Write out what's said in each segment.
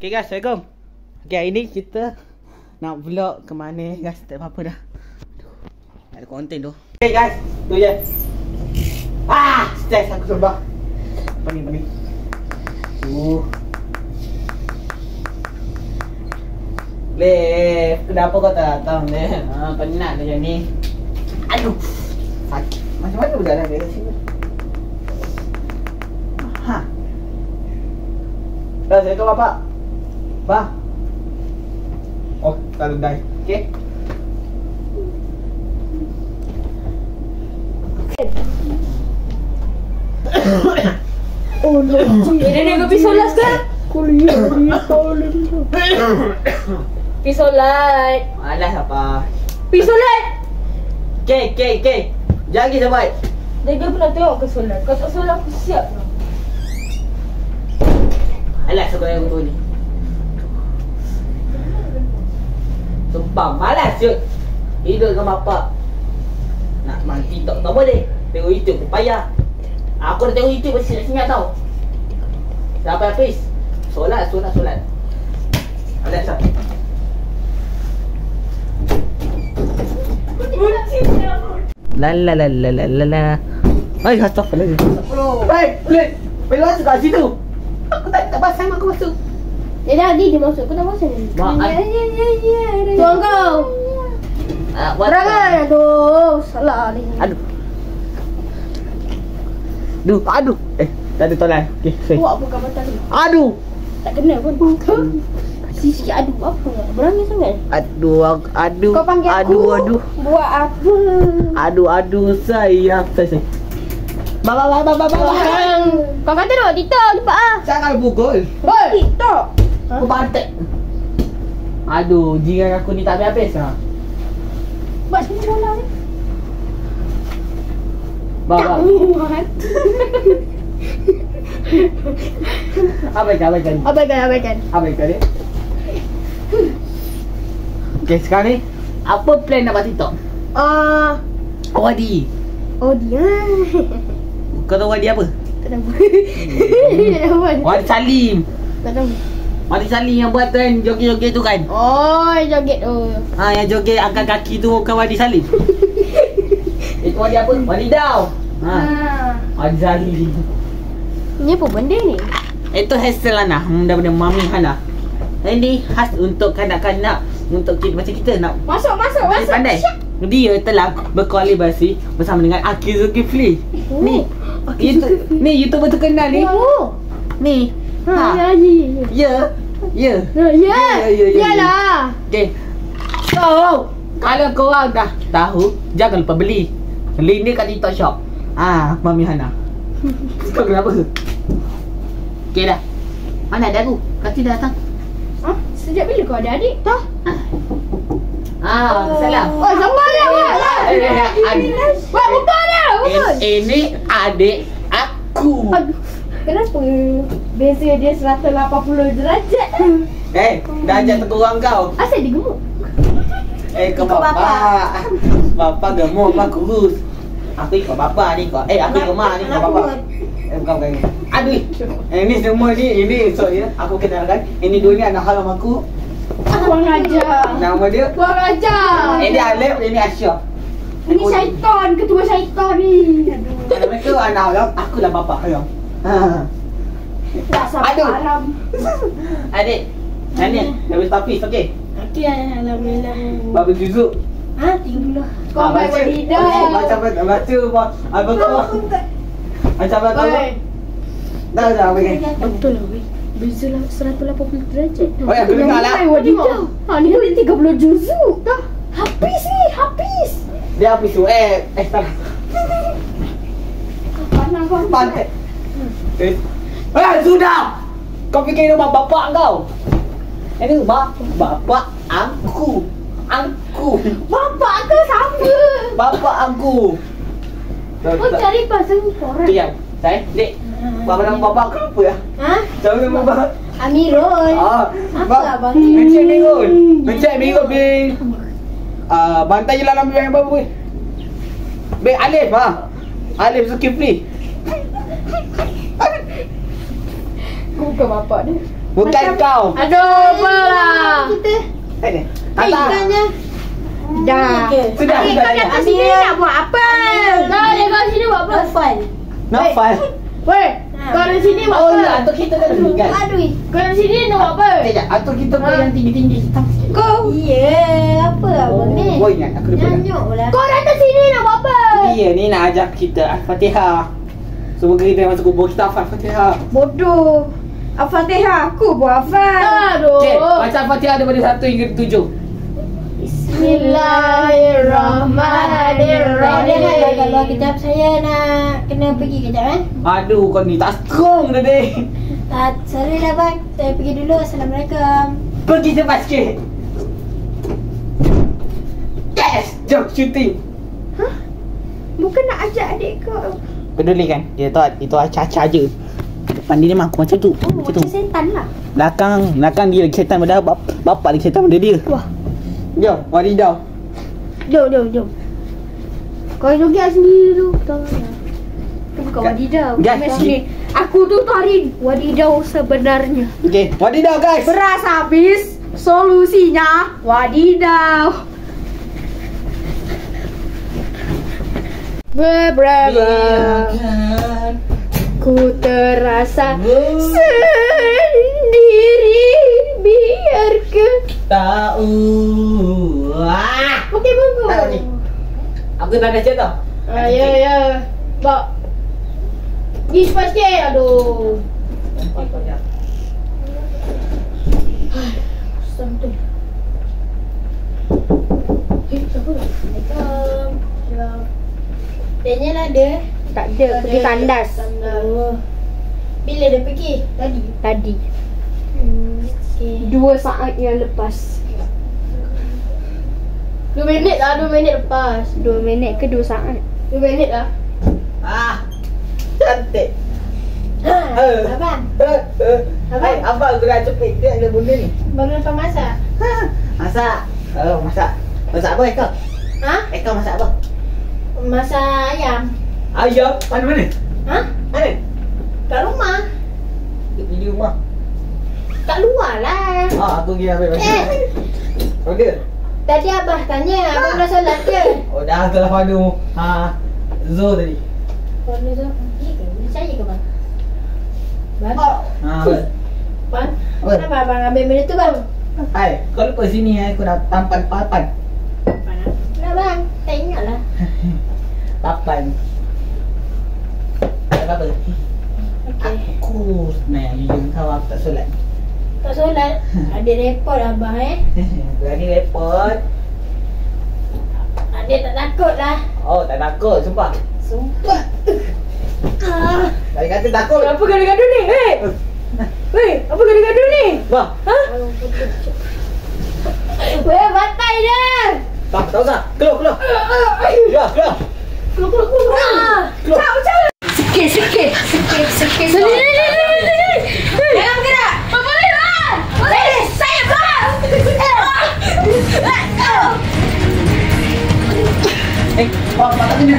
Okay guys, Assalamualaikum. Okay, hari ni kita nak vlog ke mana guys. Tak apa-apa dah. Tak ada konten tu. Okay guys, tu je. Stress aku sumpah. Pening. Leh, kenapa kau tak datang ni? Penat macam ni. Aduh. Sakit. Macam mana berjalan dari sini? Assalamualaikum bapak. Pak. Oh, tak redai. Okey. Oh no. Nenek kau pergi solat sekarang? Kuliah dia solat. Pergi solat. Malas apa? Pergi solat. Okey. Jangan pergi sahabat. Dia pernah tengok ke solat? Kau tak solat aku siap tau. Alas aku yang tu ni. Sumpah malas je. Hidup dengan bapak. Nak main TikTok tak boleh. Tengok YouTube pun payah. Aku dah tengok YouTube pun singat tau. Sampai habis. Solat. Alas tak? La. Hai, astagfirullah. Hai, boleh masuk kat situ. Aku tak pasal aku masuk. Dia masuk. Kau tak masuk ni. Tuan kau. Berangan. Aduh, salah ni. Aduh. Tak ada tolak. Okey, sorry. Buat apa kau batal ni? Aduh. Tak kena pun. Sikit aduh apa? Berangin sangat. Aduh. Kau panggil aku. Aduh. Buat apa? Aduh sayang. Sorry. Bang. Kau kata nak TikTok cepat ah. Jangan pukul. TikTok. Aku bantek. Aduh, jiran aku ni tak habis lah. Buat macam bola ni. Bang. Abaikan. Abaikan dia. Okay, sekarang ni apa plan nak buat TikTok? Wadi. Oh dia. Kau tahu Wadi apa? Tak tahu. Wadi Salim. Tak tahu. Wadi Salim yang buat trend joget-joget tu kan? Oh, joget tu. Yang joget angkat kaki tu bukan Wadi Salim. Itu Wadi apa? Wadi Daw. Wadi Salim. Ni apa benda ni? Itu hairstyle Hana, daripada Mami Hana. Ini khas untuk kanak-kanak, untuk kita macam kita nak Masuk. pandai. Dia telah berkolaborasi bersama dengan Akil Zulkifli. Ni YouTuber terkenal ni. Ni. Ya. Yalah. Okay. So, kalau korang dah tahu, jangan lupa beli. Link dia kat TikTok shop. Mami Hana. Kau kenapa? Okay dah. Mana ada aku? Kasih dah datang. Sejak bila kau ada adik? Dah. Salah. Oh, sabar dah. Buat buka dah. Ini adik aku. Aduh. Kenapa beza dia 180 derajat? Darjat terkurang kau. Asal dia gemuk? Kau bapak. Bapak gemuk, bapak kurus. Aku ikut bapak ni kau. Aku ikut mak ni kau bapak. Bukan. Aduh. Ini semua ni, ini esok dia. Aku kenalkan. Ini dua ni anak haram aku. Kurang ajar. Nama dia? Kurang ajar. Ini Alif, ini Asyaf. Ini syaitan, ketua syaitan ni. Kalau mereka anak haram, akulah bapak haram. Dasar haram. Adik. Ni, habis tapis, okey? Okey, alhamdulillah. Babi juzuk. 30. Kau baik lidah. Baca apa kau? Macam apa kau? Dah okey. Betul lah weh. Beza lah 180 derajat. Oh ya, aku dengar lah. Ni dah 30 juzuk. Dah. Habis. Dia habis tu. Tak. Panang kau. Pantai. Sudah. Kau fikir rumah bapak kau. Ini rumah bapak aku. Bapak ke sama? Bapak aku. Kau cari pasal korang. Diam. Saya, Dek. Bapa nama bapak aku apa ya? Siapa nama bapak? Amirul. Apa abang ni? Encik Mirul bin Bantai je lah nama yang baru. Bin Alif Alif Zulkifli. Bukan bapak dia. Bukan kau. Aduh, apalah. Kita. Ikannya. Dah. Sudah, Kau sudah. datang sini nak buat apa? Dah, dia kat sini buat apa? Nafal. Weh, kau dari sini buat Oh, apa? ya, atuk kita kan dulu kan. Kau dari sini nak buat apa? Sekejap, atuk kita pun yang tinggi-tinggi. Kau. Apa abang ni? Oh, ingat aku lupa. Nyanyuk lah. Kau datang sini nak buat apa? Dia ni nak ajak kita Al-Fatihah. Semoga kita masuk kubur kita hafal Al-Fatihah. Bodoh. Al-Fatihah aku buat hafal. Aduh. Okey, baca Al-Fatihah daripada 1 hingga 7. Bismillahirrahmanirrahim. Kalau kejap saya nak kena pergi kejap kan? Aduh, kau ni tak strong dah deh. Sorry lah bang. Saya pergi dulu. Assalamualaikum. Pergi cepat sikit. Yes, jom shooting. Bukan nak ajak adik kau. Peduli kan? Dia tahu itu acah-acah je. Depan dia memang aku macam tu. Oh, macam setan lah. Belakang dia lagi setan pada bapak lagi setan pada dia. Wah. Jom, wadidaw. Jom. Kau joget sendiri dulu. Itu bukan wadidaw. Guys, Main sini. Aku tu tarik wadidaw sebenarnya. Okey, wadidaw guys. Beras habis, solusinya wadidaw. Biarkan Ku terasa ku sendiri. Biarkan. tahu. Okey, bungku. Tak ni. Aku tak ada cerita. Ya. Bak. Pergi cepat sikit. Aduh. Santai. Siapa? Assalamualaikum. Daniel ada? Tak ada. Pergi tandas. Oh. Bila dia pergi? Tadi. Okey. 2 saat yang lepas. 2 minit lah. 2 minit lepas. 2 minit ke 2 saat? 2 minit lah. Cantik. Abang. Hai, abang aku dah cepet dia ada benda ni. Baru lepas masak? Masak. Masak. Masak apa Eka? Ha? Eka masak apa? Masak ayam. Ayam. Mana? Ha? Mana? Kat rumah? Di rumah. Kat luar lah. Aku pergi ambil masak. Order. Tadi abah tanya, abang dah solat ke? Oh dah telah padu. Zul tadi. Kalau tu, percaya ke bang? Bang? Betul. Bang? Apa? Kenapa abang ambil benda tu bang? Hai, kau lupa sini aku dah tampan papan. Kenapa bang? Tak ingat lah. Papan. Tak apa. Okey. Aku sebenarnya jujur kau aku tak solat. Tak solat? Ada repot abah Berani repot. Adik tak takut lah. Oh tak takut, sumpah. Sumpah. Dari kata takut. Apa gaduh-gaduh ni? Weh, apa gaduh-gaduh ni? Wah, Weh, batai dia. tak tahu tak? Keluar. Ya, keluar. Keluar. Sikit. Sini. Jangan bergerak. Boleh lah. Saya bang. Patah sini.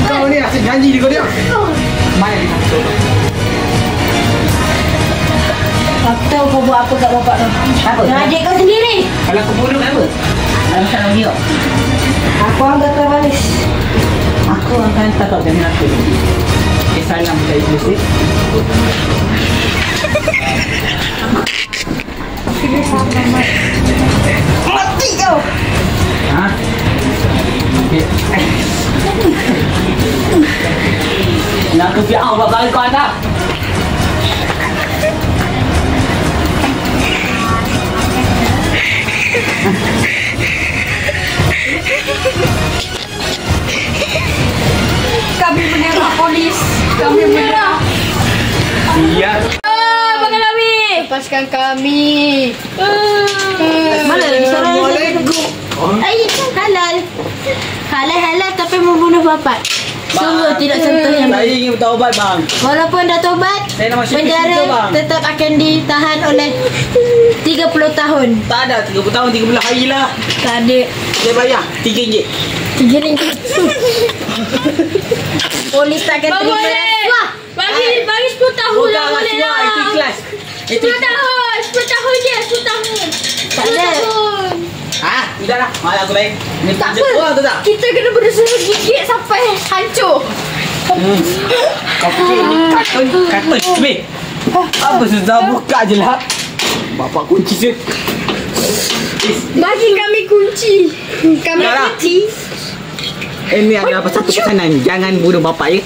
Kau ni asyik janji dia kau dia. Mana dia masuk? Kau tahu kau buat apa kat bapak kau? Apa? Dengan adik kau sendiri. Kalau aku bodoh apa? Dalam salah dia. Aku anggap kau balis. Aku akan takut dengan aku. Salam dari Yusuf. Mati kau. Nak aku biar awak balik kau anda. Kami menyerah polis. Kami menyerah. Iya. Abang kami. Lepaskan kami. Mana lagi suara? Assalamualaikum. Halal. Halal tapi membunuh bapak. Sungguh tidak sentuh yang Saya ingin bertaubat bang. Walaupun dah tobat, Saya nak masuk penjara kita, bang. tetap akan ditahan oleh 30 tahun. Tak ada 30 tahun 30 hari lah. Tak ada. Saya bayar RM3. RM3. Polis tak akan terima rasuah. Bagi 10 tahun Bukan lah boleh rasuah, lah. itu ikhlas. 10 tahun 10 tahun je 10 tahun. Tak 10 ada. tahun. Udahlah. Malah aku baik. Ni Tak tunjuk apa. orang tu tak? Kita kena berusaha gigit sampai hancur. Kau fikir ni karton weh. Apa susah buka je lah. Bapak kunci je. Bagi kami kunci. Kami Dah lah. kunci. Ini adalah satu pesanan. Jangan bunuh bapak ya.